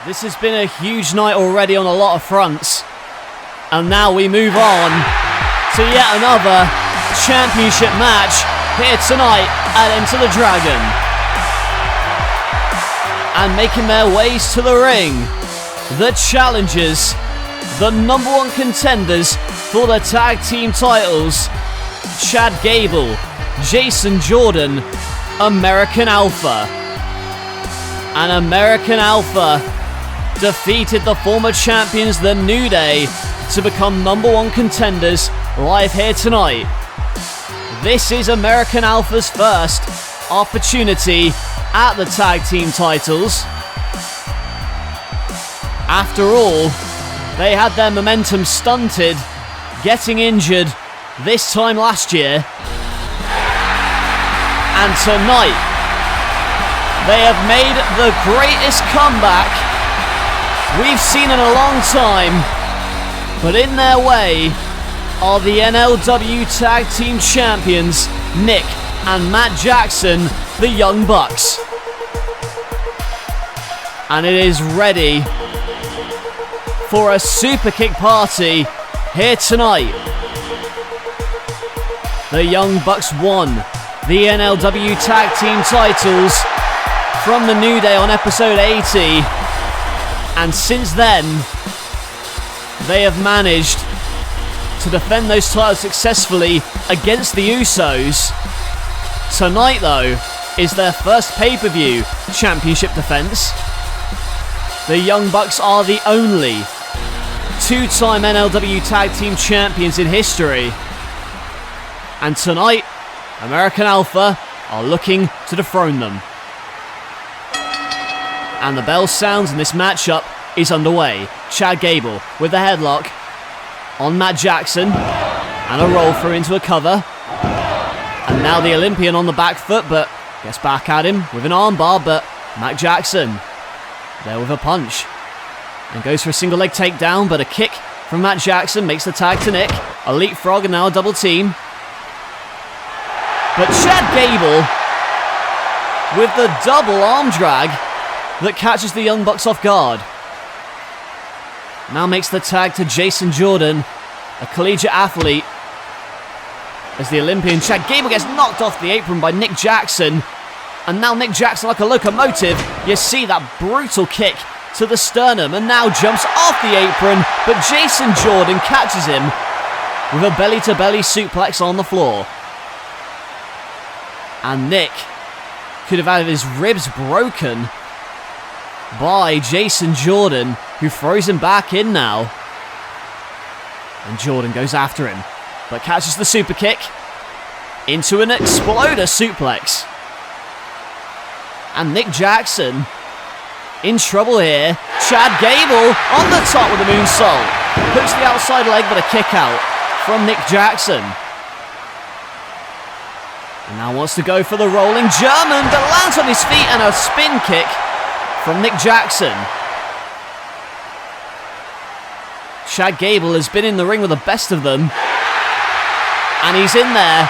This has been a huge night already on a lot of fronts. And now we move on to yet another championship match here tonight at Enter the Dragon. And making their ways to the ring, the challengers, the number one contenders for the tag team titles, Chad Gable, Jason Jordan, American Alpha. And American Alpha defeated the former champions, the New Day, to become number one contenders live here tonight. This is American Alpha's first opportunity at the tag team titles. After all, they had their momentum stunted, getting injured this time last year. And tonight, they have made the greatest comeback we've seen in a long time. But in their way are the NLW Tag Team Champions, Nick and Matt Jackson, the Young Bucks. And it is ready for a super kick party here tonight. The Young Bucks won the NLW Tag Team titles from the New Day on episode 80. And since then, they have managed to defend those titles successfully against the Usos. Tonight, though, is their first pay-per-view championship defense. The Young Bucks are the only two-time NLW Tag Team Champions in history. And tonight, American Alpha are looking to dethrone them. And the bell sounds and this matchup is underway. Chad Gable with the headlock on Matt Jackson and a roll through into a cover. And now the Olympian on the back foot, but gets back at him with an armbar, but Matt Jackson there with a punch and goes for a single leg takedown, but a kick from Matt Jackson makes the tag to Nick. A leapfrog and now a double team. But Chad Gable with the double arm drag that catches the Young Bucks off guard. Now makes the tag to Jason Jordan, a collegiate athlete, as the Olympian Chad Gable gets knocked off the apron by Nick Jackson. And now Nick Jackson, like a locomotive, you see that brutal kick to the sternum and now jumps off the apron, but Jason Jordan catches him with a belly-to-belly suplex on the floor. And Nick could have had his ribs broken by Jason Jordan, who throws him back in now. And Jordan goes after him, but catches the super kick into an exploder suplex. And Nick Jackson in trouble here. Chad Gable on the top with a moonsault. Hooks the outside leg, but a kick out from Nick Jackson. And now wants to go for the rolling German, but lands on his feet and a spin kick from Nick Jackson. Chad Gable has been in the ring with the best of them. And he's in there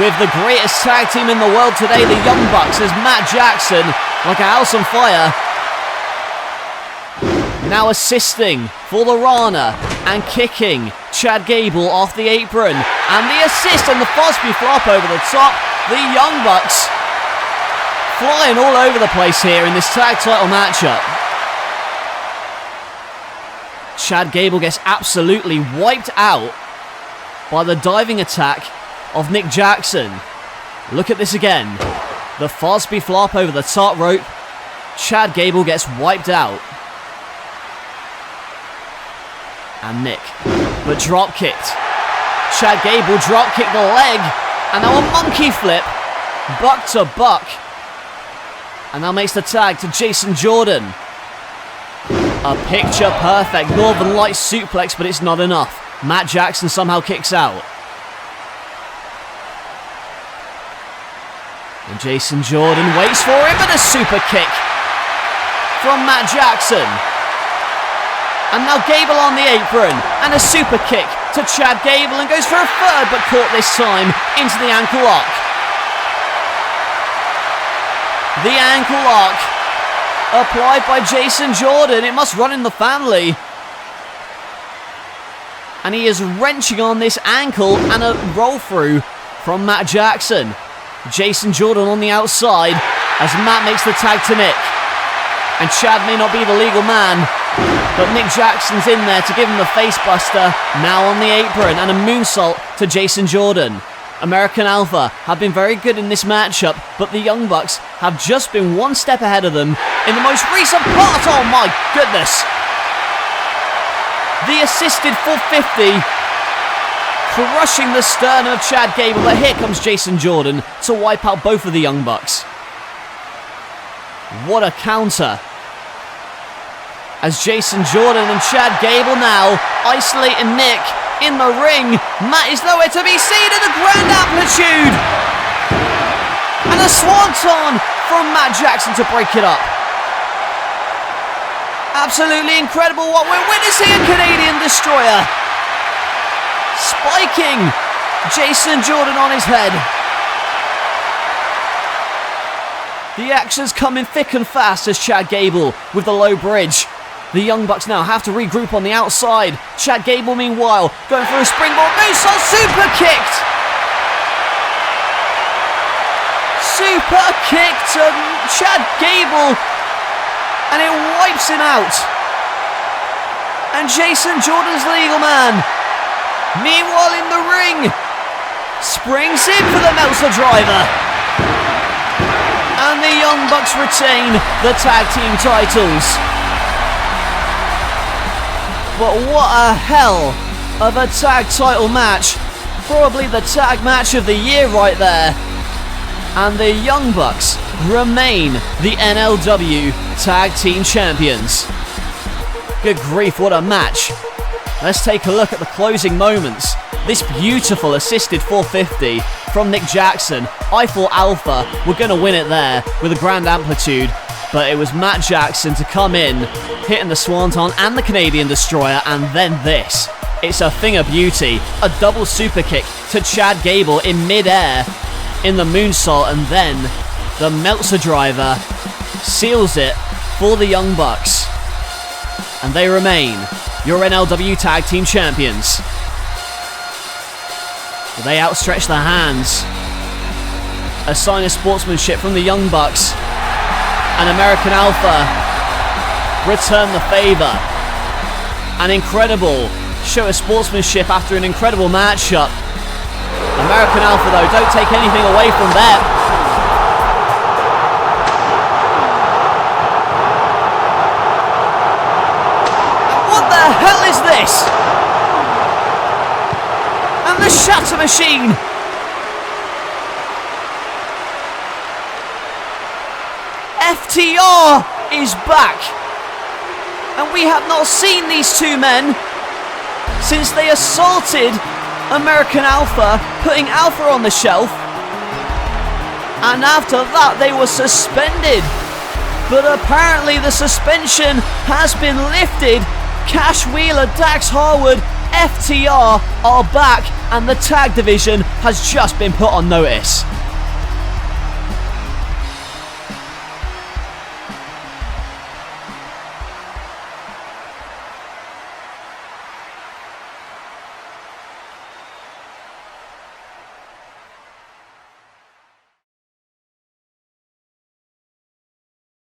with the greatest tag team in the world today, the Young Bucks, as Matt Jackson, like a house on fire, now assisting for the Rana and kicking Chad Gable off the apron. And the assist and the Fosby flop over the top. The Young Bucks flying all over the place here in this tag title matchup. Chad Gable gets absolutely wiped out by the diving attack of Nick Jackson. Look at this again. The Fosby flop over the top rope. Chad Gable gets wiped out. And Nick, but drop kicked. Chad Gable drop kicked the leg. And now a monkey flip. Buck to buck. And now makes the tag to Jason Jordan. A picture perfect Northern Lights suplex, but it's not enough. Matt Jackson somehow kicks out. And Jason Jordan waits for him, but a super kick from Matt Jackson. And now Gable on the apron, and a super kick to Chad Gable, and goes for a third, but caught this time into the ankle lock. The ankle lock applied by Jason Jordan. It must run in the family. And he is wrenching on this ankle, and a roll through from Matt Jackson. Jason Jordan on the outside as Matt makes the tag to Nick. And Chad may not be the legal man, but Nick Jackson's in there to give him the face buster, now on the apron, and a moonsault to Jason Jordan. American Alpha have been very good in this matchup, but the Young Bucks have just been one step ahead of them in the most recent part. Oh my goodness! The assisted 450, crushing the sternum of Chad Gable, but here comes Jason Jordan to wipe out both of the Young Bucks. What a counter. As Jason Jordan and Chad Gable now isolating Nick in the ring. Matt is nowhere to be seen in the grand amplitude. And a swanton from Matt Jackson to break it up. Absolutely incredible what we're witnessing, a Canadian Destroyer. Spiking Jason Jordan on his head. The action's coming thick and fast as Chad Gable with the low bridge. The Young Bucks now have to regroup on the outside. Chad Gable, meanwhile, going for a springboard moonsault, super kicked. Super kick to Chad Gable, and it wipes him out. And Jason Jordan's the legal man. Meanwhile in the ring, springs in for the Meltzer driver. And the Young Bucks retain the tag team titles. But what a hell of a tag title match. Probably the tag match of the year right there. And the Young Bucks remain the NLW Tag Team Champions. Good grief, what a match. Let's take a look at the closing moments. This beautiful assisted 450 from Nick Jackson. I thought Alpha were going to win it there with a grand amplitude, but it was Matt Jackson to come in, hitting the Swanton and the Canadian Destroyer, and then this. It's a thing of beauty. A double super kick to Chad Gable in mid-air in the moonsault, and then the Meltzer driver seals it for the Young Bucks. And they remain your NLW Tag Team Champions. They outstretch their hands. A sign of sportsmanship from the Young Bucks. And American Alpha return the favour. An incredible show of sportsmanship after an incredible matchup. American Alpha, though, don't take anything away from them. What the hell is this? And the Shatter Machine. FTR is back. And we have not seen these two men since they assaulted American Alpha, putting Alpha on the shelf. And after that, they were suspended. But apparently the suspension has been lifted. Cash Wheeler, Dax Harwood, FTR are back, and the tag division has just been put on notice.